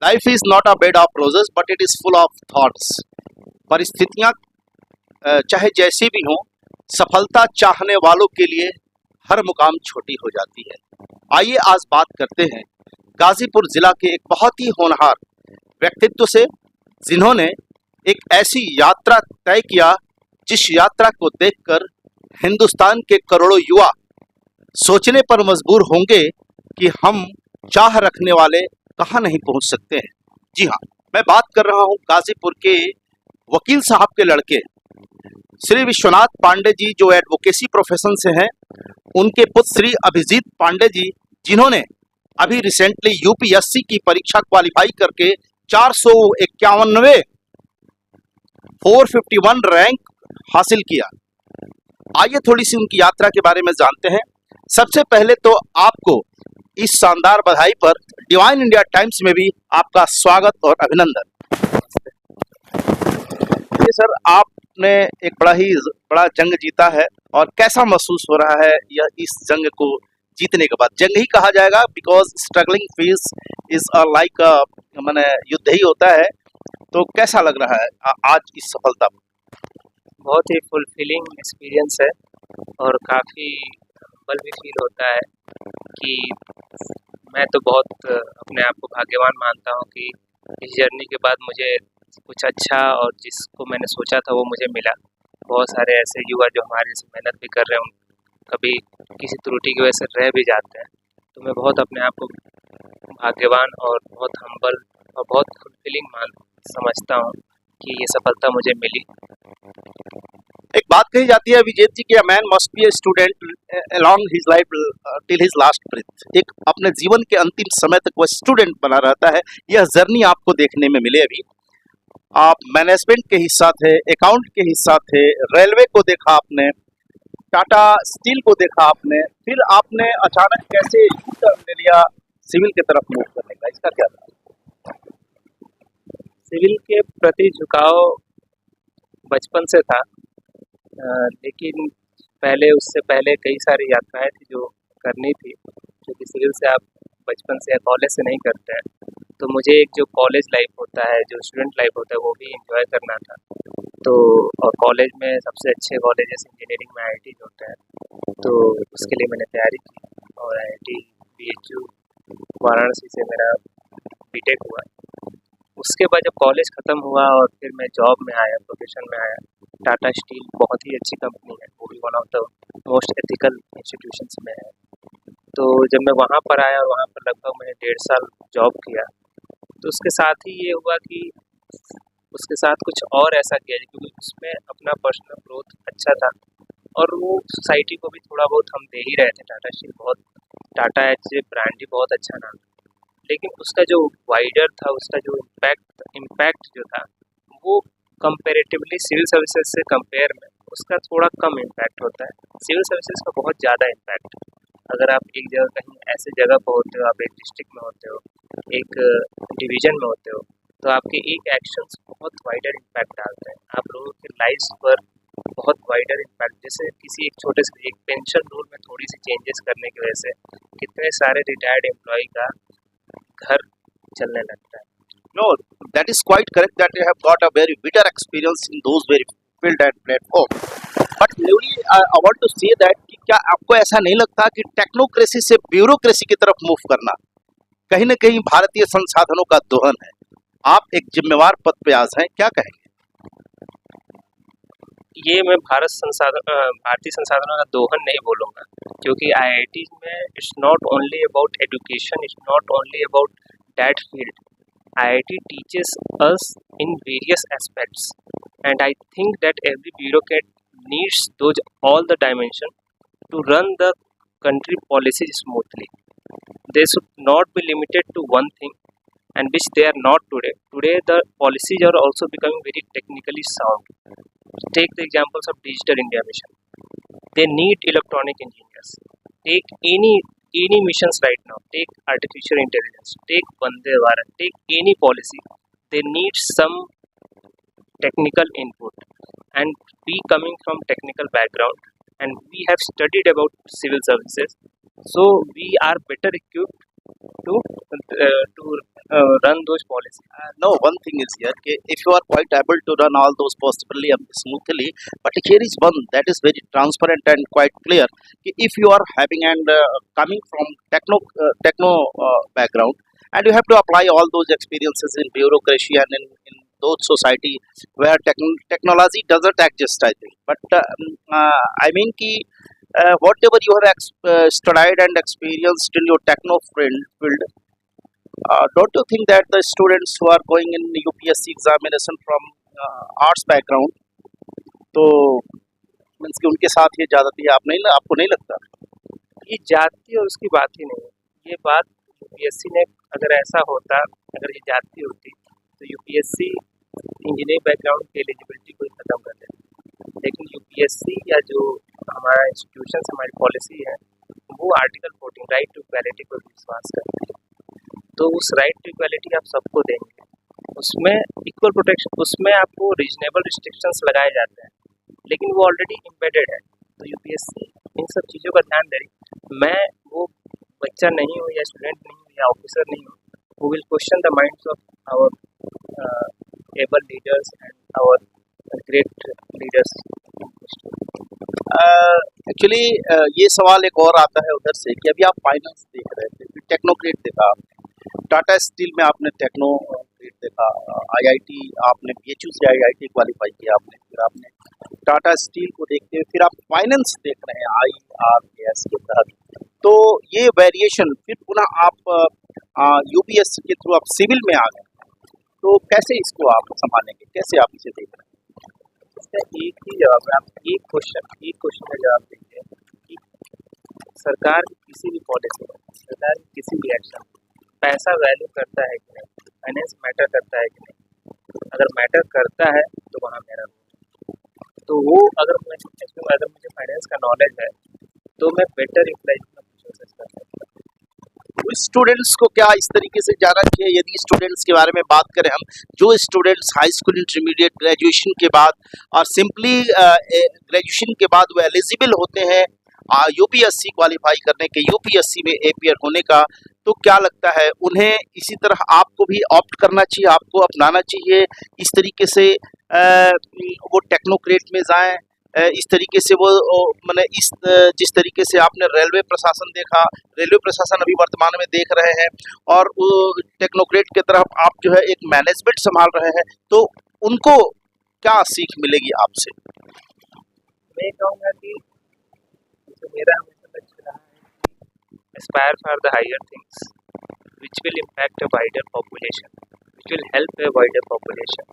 Life is not a bed of roses but it is full of thoughts. परिस्थितियां चाहे जैसी भी हों, सफलता चाहने वालों के लिए हर मुकाम छोटी हो जाती है। आइए आज बात करते हैं गाजीपुर जिला के एक बहुत ही होनहार व्यक्तित्व से, जिन्होंने एक ऐसी यात्रा तय किया जिस यात्रा को देखकर हिंदुस्तान के करोड़ों युवा सोचने पर मजबूर होंगे कि हम चाह रखने वाले कहाँ नहीं पहुंच सकते हैं। जी हाँ, मैं बात कर रहा हूं गाजीपुर के वकील साहब के लड़के श्री विश्वनाथ पांडे जी, जो एडवोकेसी प्रोफेशन से हैं। उनके पुत्र श्री अभिजीत पांडे जी, जिन्होंने अभी रिसेंटली यूपीएससी की परीक्षा क्वालिफाई करके 451 451 रैंक हासिल किया। आइए थोड़ी सी उनकी यात्रा के बारे में जानते हैं। सबसे पहले तो आपको इस शानदार बधाई पर डिवाइन इंडिया टाइम्स में भी आपका स्वागत और अभिनंदन। ये सर, आपने एक बड़ा जंग जीता है, और कैसा महसूस हो रहा है यह इस जंग को जीतने के बाद? जंग ही कहा जाएगा, because struggling phase is like माने युद्ध ही होता है। तो कैसा लग रहा है आज इस सफलता में? बहुत ही फुलफिलिंग एक्सपीरियंस है और काफ़ी हम्बल भी फील होता है कि मैं तो बहुत अपने आप को भाग्यवान मानता हूँ कि इस जर्नी के बाद मुझे कुछ अच्छा और जिसको मैंने सोचा था वो मुझे मिला। बहुत सारे ऐसे युवा जो हमारे से मेहनत भी कर रहे हैं, कभी किसी त्रुटि की वजह से रह भी जाते हैं। तो मैं बहुत अपने आप को भाग्यवान और बहुत हम्बल और बहुत फुलफिलिंग समझता हूँ कि ये सफलता मुझे मिली। एक बात कही जाती है विजेत जी कि a man must be a student along his life till his last breath. एक अपने जीवन के अंतिम समय तक वो स्टूडेंट बना रहता है। यह जर्नी आपको देखने में मिले। अभी आप मैनेजमेंट के हिस्सा थे, अकाउंट के हिस्सा थे, रेलवे को देखा आपने, टाटा स्टील को देखा आपने, फिर आपने अचानक कैसे यू टर्न ले लिया सिविल की तरफ मूव करने का? इसका क्या था? सिविल के प्रति झुकाव बचपन से था, लेकिन उससे पहले कई सारी यात्राएं थी जो करनी थी, क्योंकि सिविल से आप बचपन से या कॉलेज से नहीं करते हैं। तो मुझे एक जो कॉलेज लाइफ होता है, जो स्टूडेंट लाइफ होता है, वो भी एंजॉय करना था। तो और कॉलेज में सबसे अच्छे कॉलेजेस इंजीनियरिंग में IIT होते हैं, तो उसके लिए मैंने तैयारी की और IIT BHU वाराणसी से मेरा बीटेक हुआ। उसके बाद जब कॉलेज ख़त्म हुआ और फिर मैं जॉब में आया, प्रोफेशन में आया। टाटा स्टील बहुत ही अच्छी कंपनी है, वो भी one of the most ethical institutions में है। तो जब मैं वहाँ पर आया और वहाँ पर लगभग मैंने 1.5 साल जॉब किया, तो उसके साथ ही ये हुआ कि उसके साथ कुछ और ऐसा किया, क्योंकि उसमें अपना पर्सनल ग्रोथ अच्छा था और वो सोसाइटी को भी थोड़ा बहुत हम दे ही रहे थे। टाटा स्टील बहुत, टाटा एज ए ब्रांड ही बहुत अच्छा नाम, लेकिन उसका जो वाइडर था, उसका जो इम्पैक्ट जो था, वो कंपेरेटिवली सिविल सर्विसेज से कंपेयर में उसका थोड़ा कम इम्पैक्ट होता है। सिविल सर्विसेज का बहुत ज़्यादा इम्पैक्ट। अगर आप एक जगह कहीं ऐसे जगह पर होते हो, आप एक डिस्ट्रिक्ट में होते हो, एक डिवीज़न में होते हो, तो आपके एक एक्शंस बहुत वाइडर इम्पैक्ट डालते हैं। आप लोगों के लाइफ्स पर बहुत वाइडर इम्पैक्ट, जैसे किसी एक छोटे से एक पेंशन रूल में थोड़ी सी चेंजेस करने की वजह से कितने सारे रिटायर्ड एम्प्लॉय का घर चलने लगता है। No, that is quite correct that you have got a very bitter experience in those very field and platform. But really, I want to say that कि क्या आपको ऐसा नहीं लगता कि टेक्नोक्रेसी से ब्यूरोक्रेसी की तरफ मूव करना कहीं न कहीं भारतीय संसाधनों का दोहन है? आप एक जिम्मेवार पद पे आज हैं, क्या कहेंगे? ये मैं भारतीय संसाधनों का दोहन नहीं बोलूँगा, क्योंकि IIT में it's not only about education, it's not only about that field. IIT teaches us in various aspects, and I think that every bureaucrat needs those all the dimension to run the country policies smoothly. They should not be limited to one thing, and which they are not today. Today the policies are also becoming very technically sound. Take the examples of Digital India Mission. They need electronic engineers. Take any missions right now. Take artificial intelligence. Take Vande Bharat. Take any policy. They need some technical input, and we coming from technical background, and we have studied about civil services, so we are better equipped to run those policies. No, one thing is here, कि if you are quite able to run all those possibly smoothly, but here is one that is very transparent and quite clear. कि if you are having and coming from techno background, and you have to apply all those experiences in bureaucracy and in those society where technology doesn't exist, I think. But I mean कि whatever you have studied and experienced in your techno field, don't you think that the students who are going in UPSC examination from arts background, तो means कि उनके साथ ये ज्यादा है, आपको नहीं लगता? ये जाति और उसकी बात ही नहीं है। ये बात यूपीएससी ने अगर ऐसा होता, अगर ये जाति होती तो यूपीएससी इंजीनियरिंग बैकग्राउंड की एलिजिबिलिटी को ही खत्म कर देता। लेकिन यूपीएससी या जो हमारा इंस्टीट्यूशन हमारी पॉलिसी है वो आर्टिकल 14 राइट टू इक्वालिटी को विश्वास करती है। तो उस राइट टू इक्वालिटी आप सबको देंगे, उसमें इक्वल प्रोटेक्शन, उसमें आपको रीजनेबल रिस्ट्रिक्शंस लगाए जाते हैं, लेकिन वो ऑलरेडी एम्बेडेड है। तो यूपीएससी इन सब चीज़ों का ध्यान दे रही। मैं वो बच्चा नहीं हूँ या स्टूडेंट नहीं हूँ या ऑफिसर नहीं हूँ who will question the minds of our able leaders and our great leaders. Actually ये सवाल एक और आता है उधर से कि अभी आप फाइनेंस देख रहे थे, फिर टेक्नोक्रेट देखा, टाटा स्टील में आपने टेक्नोक्रेट देखा, आईआईटी आपने बीएचयू से आईआईटी क्वालिफाई किया आपने, फिर आपने टाटा स्टील को देखते हुए फिर आप फाइनेंस देख रहे हैं IRAS के तहत। तो ये वेरिएशन फिर पुनः आप यूपीएससी के थ्रू आप सिविल में आ गए, तो कैसे इसको आप संभालेंगे, कैसे आप इसे देख रहे हैं? इसका एक ही जवाब है। आप एक क्वेश्चन का जवाब दीजिए कि सरकार की किसी भी पॉलिसी में, सरकार की किसी भी एक्शन, पैसा वैल्यू करता है कि नहीं, फाइनेंस मैटर करता है कि नहीं। अगर मैटर करता है तो वहाँ मेरा तो वो अगर मुझे फाइनेंस का नॉलेज है तो मैं बेटर यूटिलाइज कर सकता हूँ। स्टूडेंट्स को क्या इस तरीके से जाना चाहिए? यदि स्टूडेंट्स के बारे में बात करें हम, जो students high school, intermediate, graduation के बाद और सिंपली ग्रेजुएशन के बाद वो एलिजिबल होते हैं यूपीएससी क्वालिफाई करने के, यूपीएससी में एपीयर होने का, तो क्या लगता है उन्हें इसी तरह आपको भी ऑप्ट करना चाहिए, आपको अपनाना चाहिए, इस तरीके से वो टेक्नोक्रेट में जाएं, इस तरीके से वो मैंने जिस तरीके से आपने रेलवे प्रशासन देखा, रेलवे प्रशासन अभी वर्तमान में देख रहे हैं और वो टेक्नोक्रेट की तरफ आप जो है एक मैनेजमेंट संभाल रहे हैं, तो उनको क्या सीख मिलेगी आपसे? मैं कहूँगा कि जो मेरा हमेशा लक्ष्य रहा है, aspire for the higher things which will impact a wider population, which will help a wider population,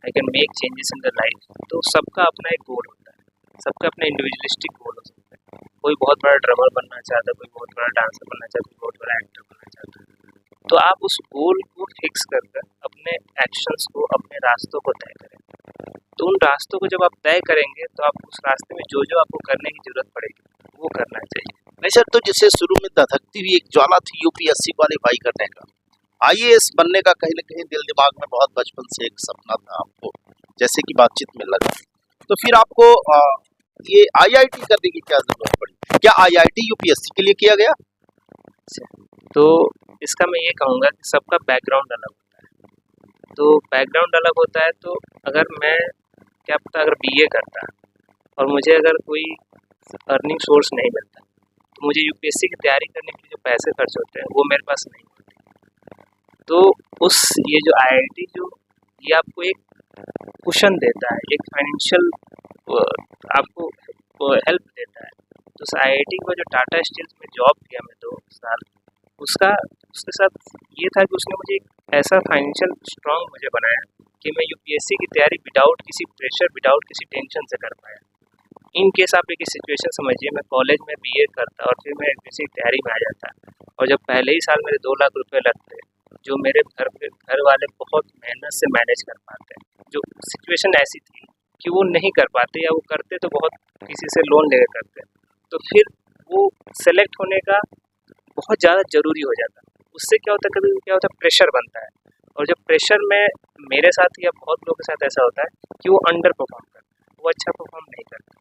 I can make changes in the life. तो सबका अपना एक गोल होता है, सबका अपना इंडिविजुअलिस्टिक गोल हो सकता है। कोई बहुत बड़ा ड्रमर बनना चाहता है, कोई बहुत बड़ा डांसर बनना चाहता है, कोई बहुत बड़ा एक्टर बनना चाहता है। तो आप उस गोल को फिक्स कर अपने एक्शंस को, अपने रास्तों को तय करें। तो उन रास्तों को जब आप तय करेंगे तो आप उस रास्ते में जो जो आपको करने की जरूरत पड़ेगी वो करना चाहिए। नहीं सर, तो जैसे शुरू में धधकती हुई एक ज्वाला थी यूपीएससी क्वालिफाई करने का, आईएएस बनने का कहीं न कहीं दिल दिमाग में बहुत बचपन से एक सपना था आपको, जैसे कि बातचीत में लगा, तो फिर आपको ये आईआईटी करने की क्या जरूरत पड़ी? क्या आईआईटी यूपीएससी के लिए किया गया? तो इसका मैं ये कहूँगा कि सबका बैकग्राउंड अलग होता है। तो बैकग्राउंड अलग होता है, तो अगर मैं क्या पता अगर बीए करता और मुझे अगर कोई अर्निंग सोर्स नहीं मिलता तो मुझे यूपीएससी की तैयारी करने के लिए जो पैसे खर्च होते हैं वो मेरे पास नहीं होते। तो ये जो आईआईटी ये आपको एक कुशन देता है, एक फाइनेंशियल आपको हेल्प देता है। तो उस आईआईटी को जो टाटा स्टील्स में जॉब किया मैं 2 साल, उसके साथ ये था कि उसने मुझे एक ऐसा फाइनेंशियल स्ट्रॉन्ग मुझे बनाया कि मैं यूपीएससी की तैयारी विदाउट किसी प्रेशर, विदाउट किसी टेंशन से कर पाया। इन केस आप एक सिचुएशन समझिए, मैं कॉलेज में बीए करता और फिर मैं यूपीएससी की तैयारी में आ जाता, और जब पहले ही साल मेरे 2 लाख रुपए लगते, जो मेरे घर वाले बहुत मेहनत से मैनेज कर पाते, जो सिचुएशन ऐसी थी कि वो नहीं कर पाते या वो करते तो बहुत किसी से लोन लेकर करते, तो फिर वो सेलेक्ट होने का बहुत ज़्यादा ज़रूरी हो जाता। उससे क्या होता है, कभी क्या होता है, प्रेशर बनता है, और जब प्रेशर में मेरे साथ या बहुत लोगों के साथ ऐसा होता है कि वो अंडर परफॉर्म करते, वो अच्छा परफॉर्म नहीं करते।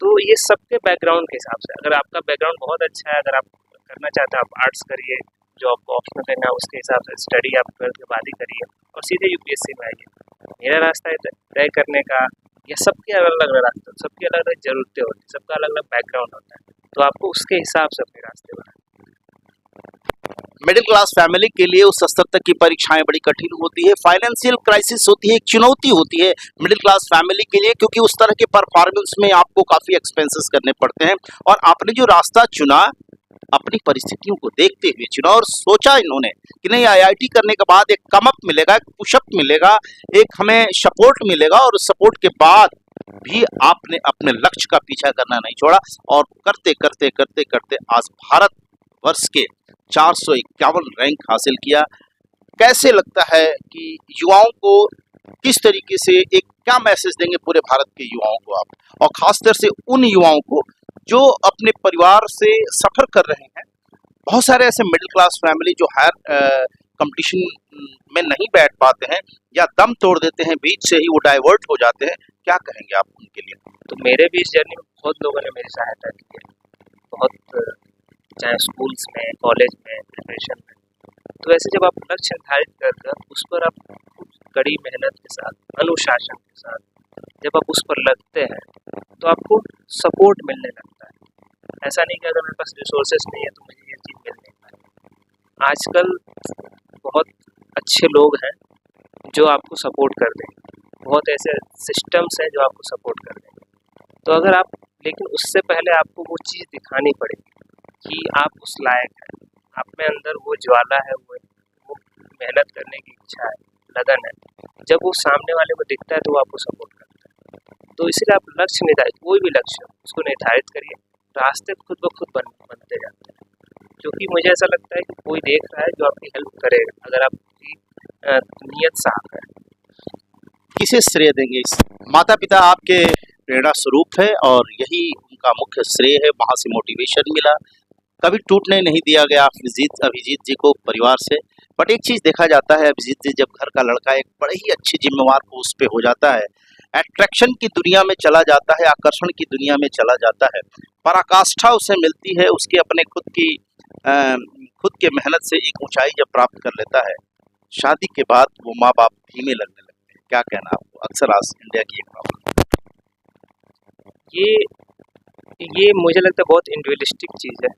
तो ये सबके बैकग्राउंड के हिसाब से, अगर आपका बैकग्राउंड बहुत अच्छा है, अगर आप करना चाहते हैं आप आर्ट्स करिए, जॉब को ऑप्शनल लेना, उसके हिसाब से स्टडी आप 12th के बाद ही करिए और सीधे यूपीएससी में आइए। मेरा रास्ता है तय करने का, या सबके अलग अलग रास्ते, सबकी अलग अलग ज़रूरतें होती हैं, सबका अलग अलग बैकग्राउंड होता है, तो आपको उसके हिसाब से अपने रास्ते बनाए। मिडिल क्लास फैमिली के लिए उस स्तर तक की परीक्षाएं बड़ी कठिन होती है, फाइनेंशियल क्राइसिस होती है, एक चुनौती होती है मिडिल क्लास फैमिली के लिए, क्योंकि उस तरह के परफॉर्मेंस में आपको काफी एक्सपेंसेस करने पड़ते हैं। और आपने जो रास्ता चुना अपनी परिस्थितियों को देखते हुए चुना, और सोचा इन्होंने कि नहीं, आईआईटी करने के बाद एक कम अप मिलेगा, एक पुशअप मिलेगा, एक हमें सपोर्ट मिलेगा, और उस सपोर्ट के बाद भी आपने अपने लक्ष्य का पीछा करना नहीं छोड़ा, और करते करते करते करते आज भारत वर्ष के 451 रैंक हासिल किया। कैसे लगता है कि युवाओं को किस तरीके से, एक क्या मैसेज देंगे पूरे भारत के युवाओं को आप, और खासकर से उन युवाओं को जो अपने परिवार से सफर कर रहे हैं? बहुत सारे ऐसे मिडिल क्लास फैमिली जो हायर कंपटीशन में नहीं बैठ पाते हैं या दम तोड़ देते हैं, बीच से ही वो डाइवर्ट हो जाते हैं, क्या कहेंगे आप उनके लिए? तो मेरे भी इस जर्नी में बहुत लोगों ने मेरी सहायता की है, बहुत, चाहे स्कूल्स में, कॉलेज में, प्रिपरेशन में। तो ऐसे जब आप लक्ष्य निर्धारित कर उस पर आप कड़ी मेहनत के साथ, अनुशासन के साथ जब आप उस पर लगते हैं तो आपको सपोर्ट मिलने लगता है। ऐसा नहीं कि अगर मेरे पास रिसोर्सेस नहीं है तो मुझे ये चीज़ मिल नहीं पाएगी। आजकल बहुत अच्छे लोग हैं जो आपको सपोर्ट कर देंगे, बहुत ऐसे सिस्टम्स हैं जो आपको सपोर्ट कर देंगे। तो अगर आप, लेकिन उससे पहले आपको वो चीज़ दिखानी पड़ेगी कि आप उस लायक हैं, आप में अंदर वो ज्वाला है, वो मेहनत करने की इच्छा है, लगन है। जब वो सामने वाले को दिखता है तो वो आपको सपोर्ट करता है। तो इसलिए आप लक्ष्य निर्धारित, कोई भी लक्ष्य हो उसको निर्धारित करिए, रास्ते खुद ब खुद बनते जाते हैं। क्योंकि मुझे ऐसा लगता है कि कोई देख रहा है जो आपकी हेल्प करेगा, अगर आपकी नीयत साफ है। किसे श्रेय देंगे इस? माता पिता आपके प्रेरणा स्वरूप है और यही उनका मुख्य श्रेय है, वहाँ से मोटिवेशन मिला, कभी टूटने नहीं दिया गया अभिजीत जी को परिवार से। बट एक चीज़ देखा जाता है, अभिजीत जी जब घर का लड़का एक बड़े ही अच्छे जिम्मेवार पोस्ट पे हो जाता है, अट्रैक्शन की दुनिया में चला जाता है, आकर्षण की दुनिया में चला जाता है, पराकाष्ठा उसे मिलती है, उसके अपने खुद के मेहनत से एक ऊंचाई जब प्राप्त कर लेता है, शादी के बाद वो माँ बाप धीमे लगने लगते हैं। क्या कहना आपको? अक्सर आज इंडिया की एक प्रॉब्लम ये मुझे लगता है बहुत इंडिविजुअलिस्टिक चीज़ है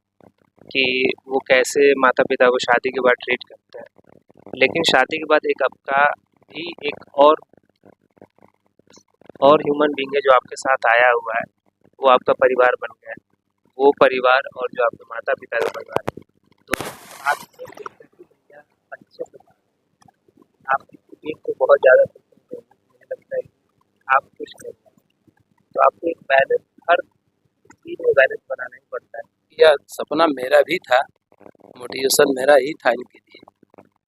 कि वो कैसे माता पिता को शादी के बाद ट्रीट करते हैं। लेकिन शादी के बाद एक आपका भी एक और ह्यूमन बीइंग है जो आपके साथ आया हुआ है, वो आपका परिवार बन गया है। वो परिवार और जो आपके माता पिता का परिवार है, तो आप अच्छे से आपकी एक तो बहुत ज़्यादा मुझे लगता है आप खुश नहीं हैं, तो आपको एक बैलेंस, हर चीज़ में बैलेंस बनाना ही पड़ता है। यह सपना मेरा भी था, मोटिवेशन मेरा ही था इनके लिए,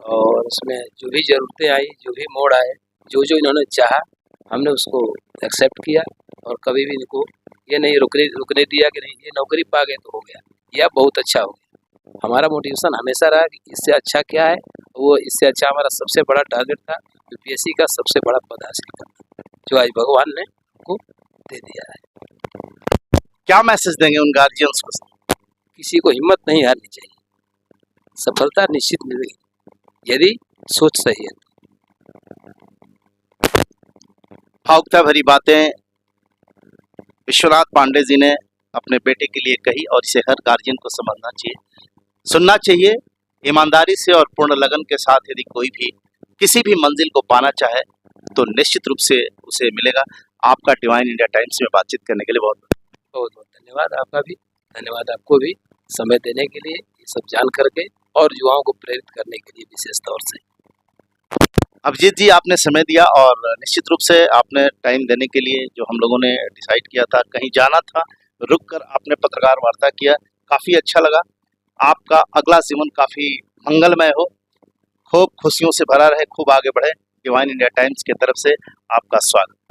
और उसमें जो भी ज़रूरतें आई, जो भी मोड़ आए, जो जो इन्होंने चाहा, हमने उसको एक्सेप्ट किया, और कभी भी इनको ये नहीं रुकने दिया कि नहीं ये नौकरी पा गए तो हो गया, यह बहुत अच्छा हो गया। हमारा मोटिवेशन हमेशा रहा कि इससे अच्छा क्या है, वो इससे अच्छा हमारा सबसे बड़ा टारगेट था यूपीएससी का सबसे बड़ा पद हासिल करना, जो आज भगवान ने हमको दे दिया है। क्या मैसेज देंगे उन गार्जियंस को? किसी को हिम्मत नहीं हारनी चाहिए, सफलता निश्चित मिलेगी यदि सोच सही है। भावुकता भरी बातें विश्वनाथ पांडे जी ने अपने बेटे के लिए कही, और इसे हर गार्जियन को समझना चाहिए, सुनना चाहिए। ईमानदारी से और पूर्ण लगन के साथ यदि कोई भी किसी भी मंजिल को पाना चाहे तो निश्चित रूप से उसे मिलेगा। आपका डिवाइन इंडिया टाइम्स में बातचीत करने के लिए बहुत बहुत धन्यवाद। आपका भी धन्यवाद, आपको भी समय देने के लिए, ये सब जान करके, और युवाओं को प्रेरित करने के लिए विशेष तौर से। अभिजीत जी, आपने समय दिया, और निश्चित रूप से आपने टाइम देने के लिए, जो हम लोगों ने डिसाइड किया था, कहीं जाना था, रुक कर आपने पत्रकार वार्ता किया, काफ़ी अच्छा लगा। आपका अगला जीवन काफ़ी मंगलमय हो, खूब खुशियों से भरा रहे, खूब आगे बढ़े। डिवाइन इंडिया टाइम्स की तरफ से आपका स्वागत।